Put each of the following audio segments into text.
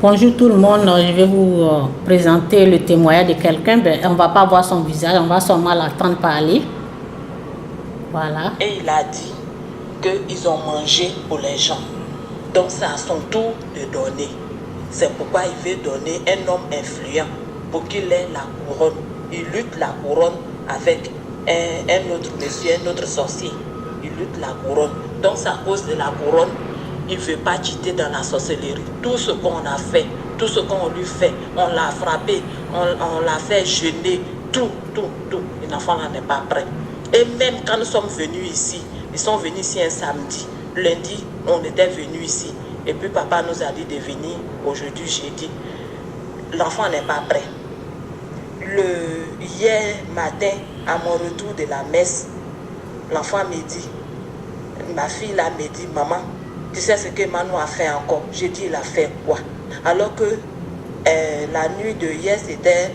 Bonjour tout le monde, je vais vous présenter le témoignage de quelqu'un. On ne va pas voir son visage, on va seulement l'entendre parler. Voilà. Et il a dit qu'ils ont mangé pour les gens. Donc c'est à son tour de donner. C'est pourquoi il veut donner un homme influent pour qu'il ait la couronne. Il lutte la couronne avec un autre monsieur, un autre sorcier. Il lutte la couronne. Donc c'est à cause de la couronne. Il ne veut pas quitter dans la sorcellerie. Tout ce qu'on a fait, tout ce qu'on lui fait, on l'a frappé, on l'a fait jeûner, tout. L'enfant là n'est pas prêt. Et même quand nous sommes venus ici, ils sont venus ici un samedi. Lundi, on était venus ici. Et puis papa nous a dit de venir aujourd'hui, jeudi. L'enfant n'est pas prêt. Hier matin, à mon retour de la messe, l'enfant me dit, ma fille là me dit, maman, tu sais ce que Manu a fait encore? J'ai dit, il a fait quoi? Alors que la nuit de hier, c'était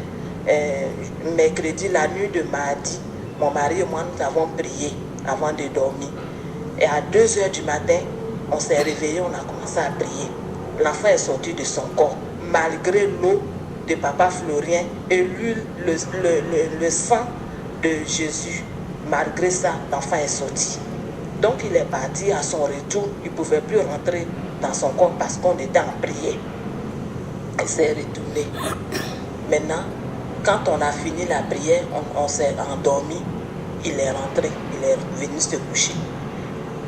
mercredi, la nuit de mardi, mon mari et moi, nous avons prié avant de dormir. Et à 2h du matin, on s'est réveillé, on a commencé à prier. L'enfant est sorti de son corps, malgré l'eau de papa Florien et l'huile, le sang de Jésus. Malgré ça, l'enfant est sorti. Donc il est parti à son retour, il ne pouvait plus rentrer dans son corps parce qu'on était en prière. Il s'est retourné. Maintenant, quand on a fini la prière, on s'est endormi, il est rentré, il est venu se coucher.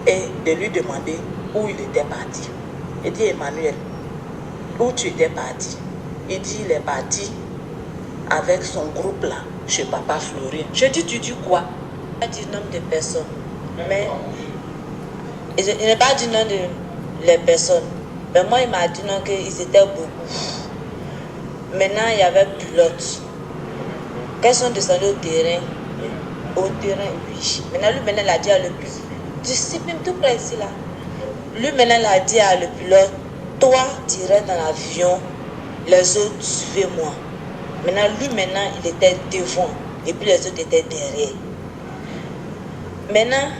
Et de lui demander où il était parti. Il dit, Emmanuel, où tu étais parti? Il dit, il est parti avec son groupe là, chez papa Florien. Je dis, tu dis quoi? Il a dit nombre de personnes. Mais il n'a pas dit nom de les personnes. Mais moi, il m'a dit non qu'ils étaient beaucoup. Maintenant, il y avait pilote. Quand ils sont descendus au terrain, oui. Maintenant, lui, il a dit à le pilote, discipline tout près ici, là. Lui, maintenant, il a dit à le pilote, toi, tu irais dans l'avion, les autres, suivez-moi. Maintenant, lui, il était devant, et puis les autres étaient derrière. Maintenant,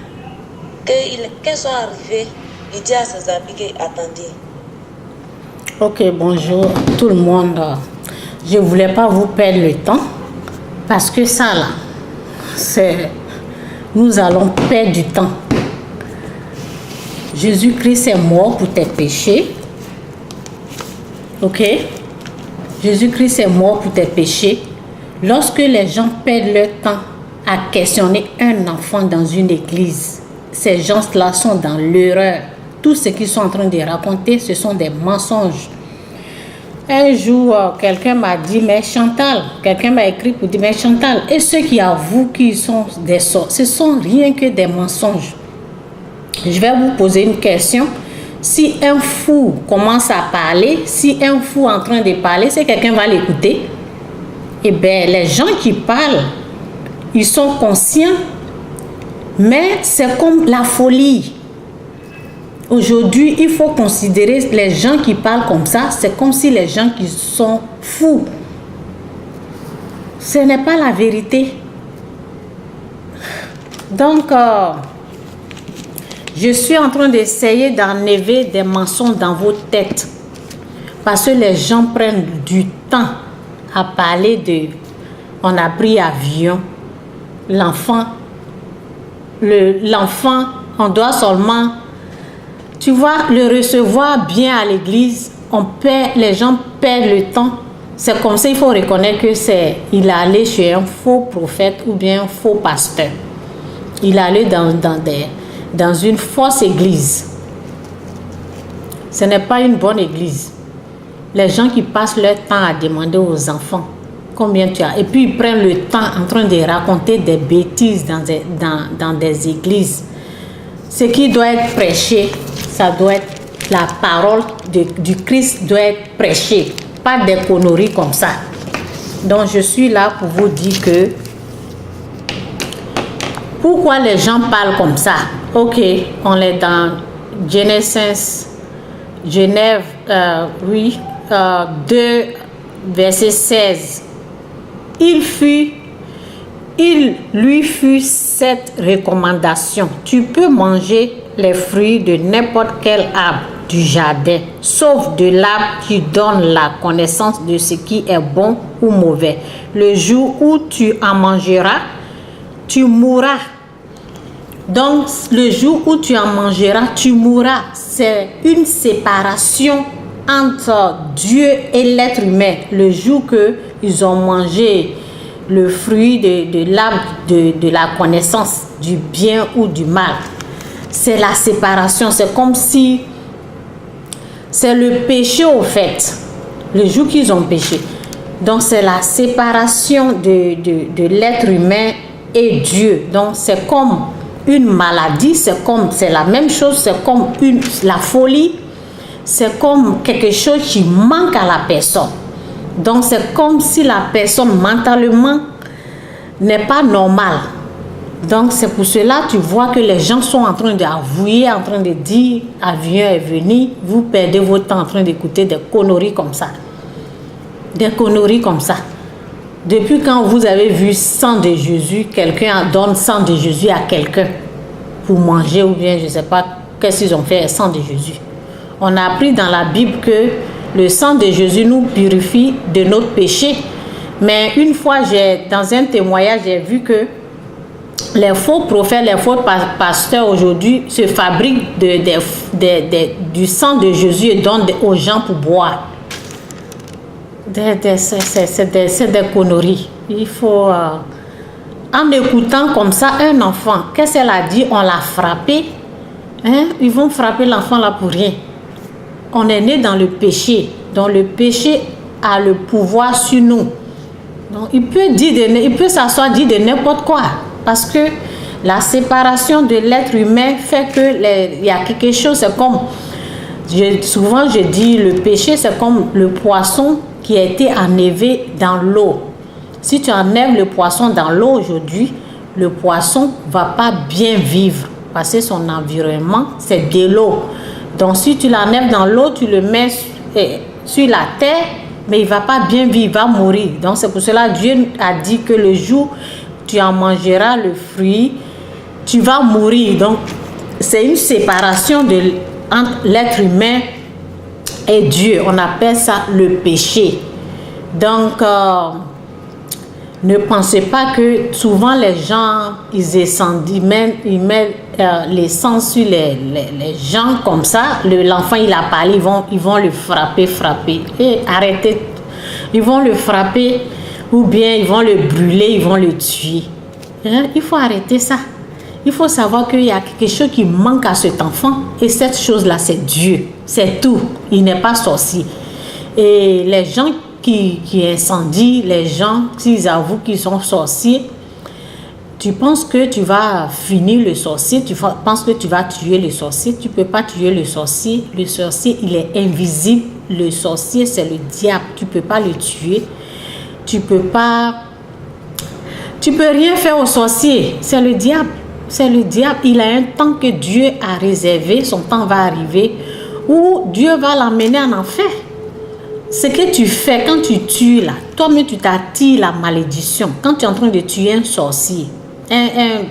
quand ils sont arrivés, il dit à ses amis attendez. Ok, bonjour tout le monde. Je ne voulais pas vous perdre le temps parce que ça là, nous allons perdre du temps. Jésus-Christ est mort pour tes péchés. Ok? Jésus-Christ est mort pour tes péchés. Lorsque les gens perdent leur temps à questionner un enfant dans une église, ces gens-là sont dans l'erreur. Tout ce qu'ils sont en train de raconter, ce sont des mensonges. Un jour, quelqu'un m'a dit, mais Chantal, quelqu'un m'a écrit pour dire, mais Chantal, et ceux qui avouent qu'ils sont des sorts, ce sont rien que des mensonges. Je vais vous poser une question. Si un fou commence à parler, si un fou est en train de parler, c'est quelqu'un va l'écouter. Eh bien, les gens qui parlent, ils sont conscients, mais c'est comme la folie. Aujourd'hui, il faut considérer les gens qui parlent comme ça, c'est comme si les gens qui sont fous. Ce n'est pas la vérité. Donc, je suis en train d'essayer d'enlever des mensonges dans vos têtes. Parce que les gens prennent du temps à parler de... On a pris avion. L'enfant, on doit seulement... Tu vois, le recevoir bien à l'église, les gens perdent le temps. C'est comme ça, il faut reconnaître que il est allé chez un faux prophète ou bien un faux pasteur. Il est allé dans une fausse église. Ce n'est pas une bonne église. Les gens qui passent leur temps à demander aux enfants combien tu as. Et puis ils prennent le temps en train de raconter des bêtises dans des églises. Ce qui doit être prêché, ça doit être la parole du Christ doit être prêchée, pas des conneries comme ça. Donc je suis là pour vous dire que pourquoi les gens parlent comme ça. Ok, on est dans Genèse 2, verset 16. Il lui fut cette recommandation. Tu peux manger les fruits de n'importe quel arbre, du jardin, sauf de l'arbre qui donne la connaissance de ce qui est bon ou mauvais. Le jour où tu en mangeras, tu mourras. Donc, le jour où tu en mangeras, tu mourras. C'est une séparation entre Dieu et l'être humain. Le jour qu'ils ont mangé le fruit de l'arbre de la connaissance du bien ou du mal. C'est la séparation. C'est comme si c'est le péché au fait. Le jour qu'ils ont péché. Donc, c'est la séparation de l'être humain et Dieu. Donc, c'est comme une maladie, c'est la même chose, c'est comme la folie, c'est comme quelque chose qui manque à la personne. Donc c'est comme si la personne mentalement n'est pas normale. Donc c'est pour cela tu vois que les gens sont en train d'avouer, en train de dire avion est venu, vous perdez votre temps en train d'écouter des conneries comme ça. Des conneries comme ça. Depuis quand vous avez vu sang de Jésus, quelqu'un donne sang de Jésus à quelqu'un pour manger ou bien je ne sais pas qu'est-ce qu'ils ont fait avec sang de Jésus. On a appris dans la Bible que le sang de Jésus nous purifie de notre péché. Mais une fois, dans un témoignage, j'ai vu que les faux prophètes, les faux pasteurs aujourd'hui se fabriquent du sang de Jésus et donnent aux gens pour boire. C'est des conneries. Il faut... en écoutant comme ça un enfant, qu'est-ce qu'elle a dit? On l'a frappé. Hein? Ils vont frapper l'enfant là pour rien. On est né dans le péché. Donc le péché a le pouvoir sur nous. Donc il peut s'asseoir dire de n'importe quoi. Parce que la séparation de l'être humain fait que il y a quelque chose, c'est comme... souvent je dis le péché c'est comme le poisson qui a été enlevé dans l'eau. Si tu enlèves le poisson dans l'eau aujourd'hui, le poisson ne va pas bien vivre parce que son environnement, c'est de l'eau. Donc, si tu l'enlèves dans l'eau, tu le mets sur la terre, mais il ne va pas bien vivre, il va mourir. Donc, c'est pour cela que Dieu a dit que le jour où tu en mangeras le fruit, tu vas mourir. Donc, c'est une séparation entre l'être humain et Dieu. On appelle ça le péché. Donc, ne pensez pas que souvent les gens, ils mettent l'essence sur les gens comme ça. L'enfant, il a parlé, ils vont le frapper. Et arrêtez. Ils vont le frapper ou bien ils vont le brûler, ils vont le tuer. Hein? Il faut arrêter ça. Il faut savoir qu'il y a quelque chose qui manque à cet enfant. Et cette chose-là, c'est Dieu. C'est tout. Il n'est pas sorcier. Et les gens qui incendient, les gens, s'ils avouent qu'ils sont sorciers, tu penses que tu vas finir le sorcier, tu penses que tu vas tuer le sorcier. Tu ne peux pas tuer le sorcier. Le sorcier, il est invisible. Le sorcier, c'est le diable. Tu ne peux pas le tuer. Tu peux rien faire au sorcier. C'est le diable. C'est le diable. Il a un temps que Dieu a réservé. Son temps va arriver où Dieu va l'emmener en enfer. Ce que tu fais quand tu tues là, toi-même tu t'attires la malédiction. Quand tu es en train de tuer un sorcier,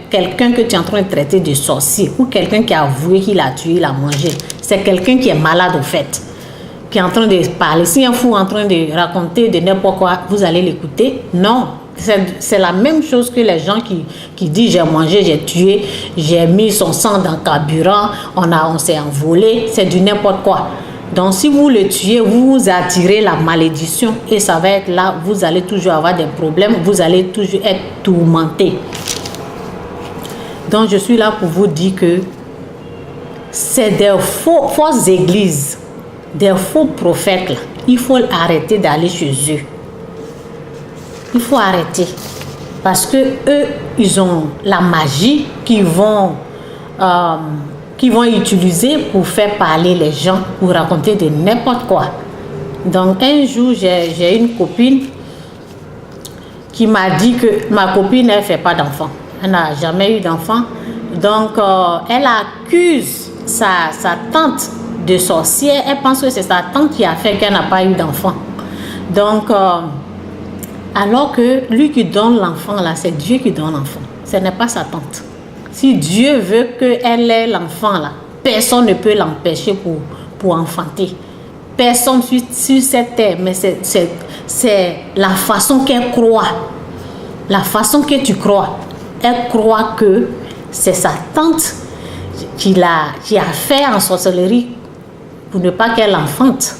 quelqu'un que tu es en train de traiter de sorcier, ou quelqu'un qui a avoué qu'il a tué, il a mangé, c'est quelqu'un qui est malade au fait, qui est en train de parler. Si un fou est en train de raconter de n'importe quoi, vous allez l'écouter? Non. C'est la même chose que les gens qui disent j'ai mangé, j'ai tué, j'ai mis son sang dans le carburant, on s'est envolé, c'est du n'importe quoi. Donc si vous le tuez, vous attirez la malédiction et ça va être là, vous allez toujours avoir des problèmes, vous allez toujours être tourmenté. Donc je suis là pour vous dire que c'est des fausses églises, des faux prophètes là. Il faut arrêter d'aller chez eux. Il faut arrêter. Parce que eux, ils ont la magie qu'ils vont utiliser pour faire parler les gens, pour raconter de n'importe quoi. Donc un jour, j'ai une copine qui m'a dit que ma copine, elle ne fait pas d'enfant. Elle n'a jamais eu d'enfant. Donc elle accuse sa tante de sorcière. Elle pense que c'est sa tante qui a fait qu'elle n'a pas eu d'enfant. Donc, alors que lui qui donne l'enfant, là, c'est Dieu qui donne l'enfant. Ce n'est pas sa tante. Si Dieu veut qu'elle ait l'enfant là, personne ne peut l'empêcher pour enfanter. Personne sur cette terre, mais c'est la façon qu'elle croit. La façon que tu crois. Elle croit que c'est sa tante qui a fait en sorcellerie pour ne pas qu'elle enfante.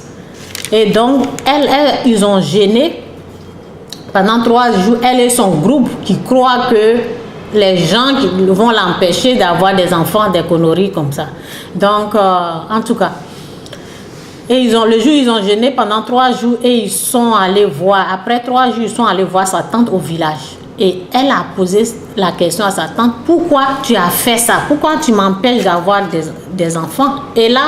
Et donc, ils ont gêné pendant 3 jours. Elle et son groupe qui croient que les gens qui vont l'empêcher d'avoir des enfants, des conneries comme ça. Donc, en tout cas, et le jour ils ont gêné pendant 3 jours et ils sont allés voir. Après 3 jours, ils sont allés voir sa tante au village. Et elle a posé la question à sa tante, pourquoi tu as fait ça? Pourquoi tu m'empêches d'avoir des enfants? Et là,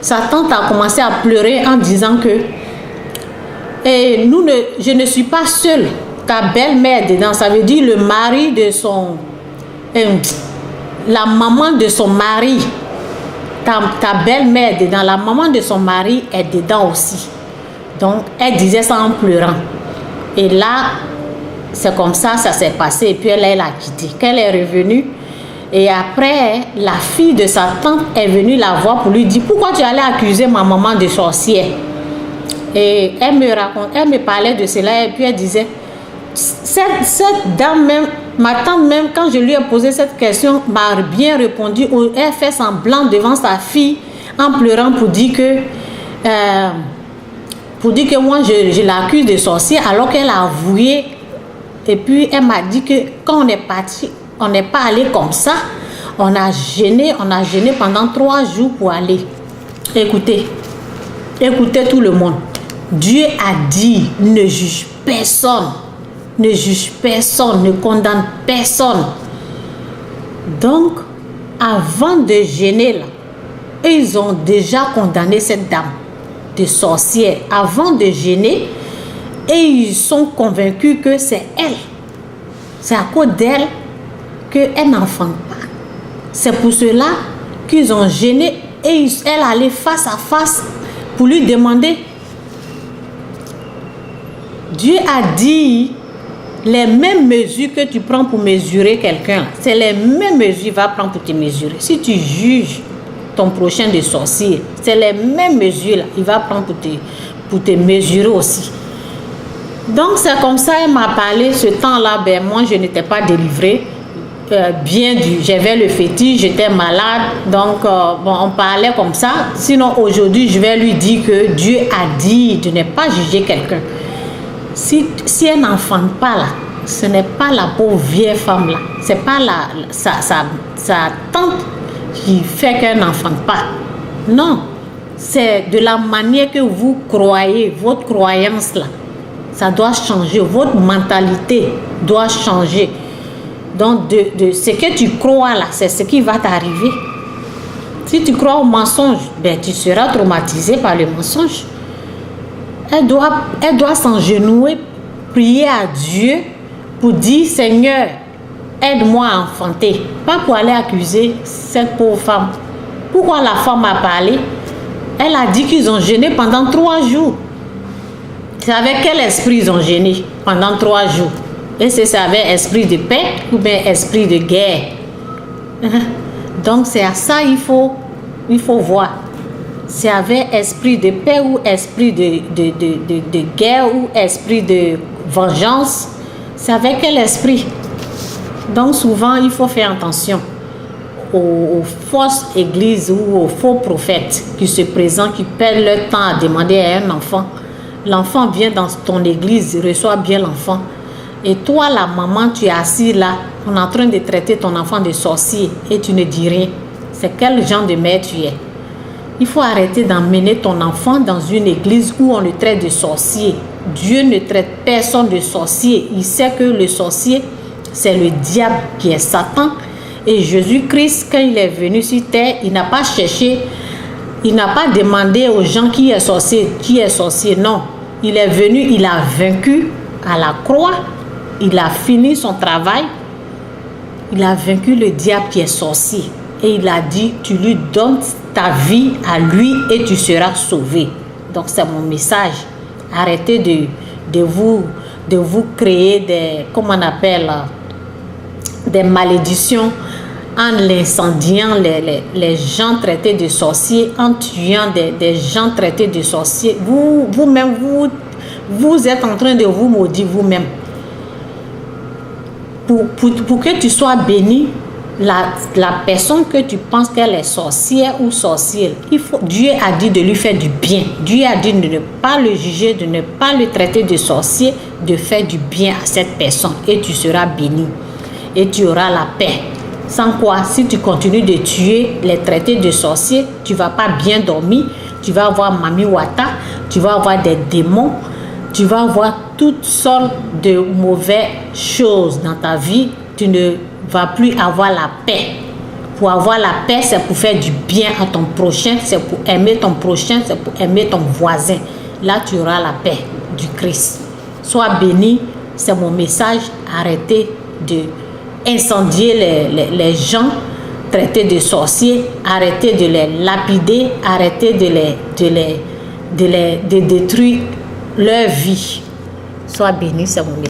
sa tante a commencé à pleurer en disant que je ne suis pas seule. Ta belle-mère dedans, ça veut dire le mari de son... la maman de son mari. Ta belle-mère dedans, la maman de son mari est dedans aussi. Donc, elle disait ça en pleurant. Et là, c'est comme ça s'est passé. Et puis, elle a quitté. Quand elle est revenue, et après, la fille de sa tante est venue la voir pour lui dire, pourquoi tu allais accuser ma maman de sorcière? Et elle me parlait de cela, et puis elle disait, cette dame même, ma tante même, quand je lui ai posé cette question, m'a bien répondu. Elle fait semblant devant sa fille en pleurant pour dire que moi je l'accuse de sorcier, alors qu'elle a avoué. Et puis elle m'a dit que quand on est parti, on n'est pas allé comme ça. On a gêné pendant 3 jours pour aller. Écoutez tout le monde. Dieu a dit, ne juge personne. Ne juge personne, ne condamne personne. Donc, avant de gêner là, ils ont déjà condamné cette dame de sorcière. Avant de gêner, et ils sont convaincus que c'est elle. C'est à cause d'elle qu'elle n'enfante pas. C'est pour cela qu'ils ont gêné et elle allait face à face pour lui demander. Dieu a dit, les mêmes mesures que tu prends pour mesurer quelqu'un, c'est les mêmes mesures qu'il va prendre pour te mesurer. Si tu juges ton prochain de sorcier, c'est les mêmes mesures là, il va prendre pour te mesurer aussi. Donc c'est comme ça, elle m'a parlé ce temps-là. Ben moi je n'étais pas délivrée. J'avais le fétiche, j'étais malade. Donc on parlait comme ça. Sinon aujourd'hui je vais lui dire que Dieu a dit de ne pas juger quelqu'un. Si elle n'enfante pas là, ce n'est pas la pauvre vieille femme là, c'est pas sa tante qui fait qu'elle n'enfante pas. Non, c'est de la manière que vous croyez, votre croyance là, ça doit changer, votre mentalité doit changer. Donc de ce que tu crois là, c'est ce qui va t'arriver. Si tu crois au mensonge, ben tu seras traumatisé par le mensonge. Elle doit s'engenouiller, prier à Dieu pour dire, Seigneur, aide-moi à enfanter. Pas pour aller accuser cette pauvre femme. Pourquoi la femme a parlé? Elle a dit qu'ils ont gêné pendant 3 jours. C'est avec quel esprit ils ont gêné pendant 3 jours? Et c'est avec esprit de paix ou bien esprit de guerre? Donc c'est à ça il faut voir. C'est avec esprit de paix ou esprit de guerre ou esprit de vengeance. C'est avec quel esprit? Donc souvent, il faut faire attention aux fausses églises ou aux faux prophètes qui se présentent, qui perdent leur temps à demander à un enfant. L'enfant vient dans ton église, reçoit bien l'enfant. Et toi, la maman, tu es assis là, on est en train de traiter ton enfant de sorcier et tu ne dis rien. C'est quel genre de mère tu es? Il faut arrêter d'emmener ton enfant dans une église où on le traite de sorcier. Dieu ne traite personne de sorcier. Il sait que le sorcier, c'est le diable qui est Satan. Et Jésus-Christ, quand il est venu sur terre, il n'a pas cherché, il n'a pas demandé aux gens qui est sorcier. Non, il est venu, il a vaincu à la croix. Il a fini son travail. Il a vaincu le diable qui est sorcier. Et il a dit, tu lui donnes ta vie à lui et tu seras sauvé. Donc c'est mon message. Arrêtez de vous créer des, comment on appelle, des malédictions en incendiant les gens traités de sorciers, en tuant des gens traités de sorciers, vous-même, vous êtes en train de vous maudire vous-même. Pour que tu sois béni, la personne que tu penses qu'elle est sorcière ou sorcier, Dieu a dit de lui faire du bien. Dieu a dit de ne pas le juger, de ne pas le traiter de sorcier, de faire du bien à cette personne et tu seras béni. Et tu auras la paix. Sans quoi, si tu continues de tuer les traités de sorciers, tu ne vas pas bien dormir, tu vas avoir Mami Wata, tu vas avoir des démons, tu vas avoir toutes sortes de mauvaises choses dans ta vie. Tu ne vas plus avoir la paix. Pour avoir la paix, c'est pour faire du bien à ton prochain, c'est pour aimer ton prochain, c'est pour aimer ton voisin. Là, tu auras la paix du Christ. Sois béni, c'est mon message. Arrêtez de incendier les gens traités de sorciers, arrêtez de les lapider, arrêtez de détruire leur vie. Sois béni, c'est mon message.